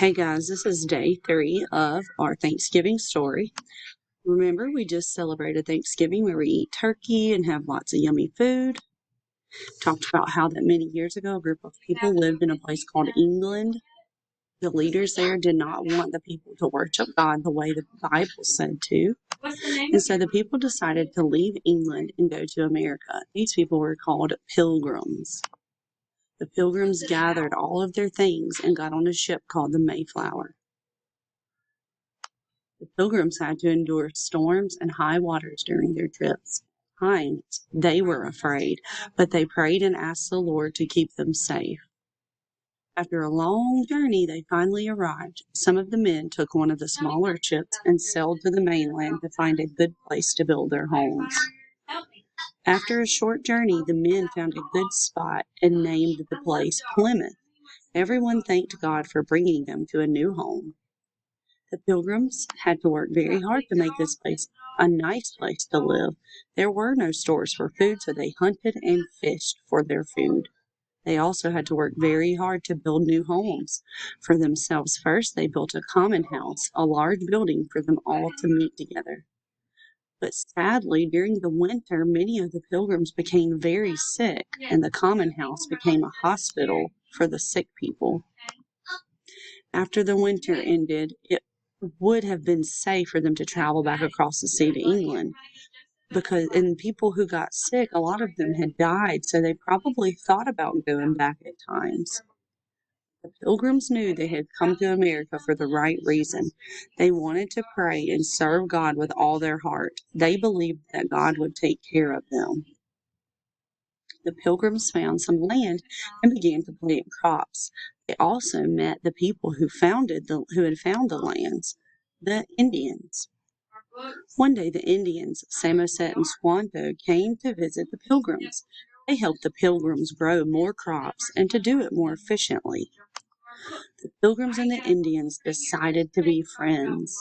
Hey guys, this is day 3 of our Thanksgiving story. Remember, we just celebrated Thanksgiving where we eat turkey and have lots of yummy food. Talked about how that many years ago a group of people lived in a place called England. The leaders there did not want the people to worship God the way the Bible said to. And so the people decided to leave England and go to America. These people were called pilgrims. The pilgrims gathered all of their things and got on a ship called the Mayflower. The pilgrims had to endure storms and high waters during their trips. At times they were afraid, but they prayed and asked the Lord to keep them safe. After a long journey, they finally arrived. Some of the men took one of the smaller ships and sailed to the mainland to find a good place to build their homes. After a short journey, the men found a good spot and named the place Plymouth. Everyone thanked God for bringing them to a new home. The pilgrims had to work very hard to make this place a nice place to live. There were no stores for food, so they hunted and fished for their food. They also had to work very hard to build new homes for themselves. First, they built a common house, a large building for them all to meet together. But sadly, during the winter, many of the pilgrims became very sick, and the common house became a hospital for the sick people. After the winter ended, it would have been safe for them to travel back across the sea to England and people who got sick, a lot of them had died, so they probably thought about going back at times. The pilgrims knew they had come to America for the right reason. They wanted to pray and serve God with all their heart. They believed that God would take care of them. The pilgrims found some land and began to plant crops. They also met the people who had found the lands, the Indians. One day the Indians, Samoset and Squanto, came to visit the pilgrims. They helped the pilgrims grow more crops and to do it more efficiently. The pilgrims and the Indians decided to be friends.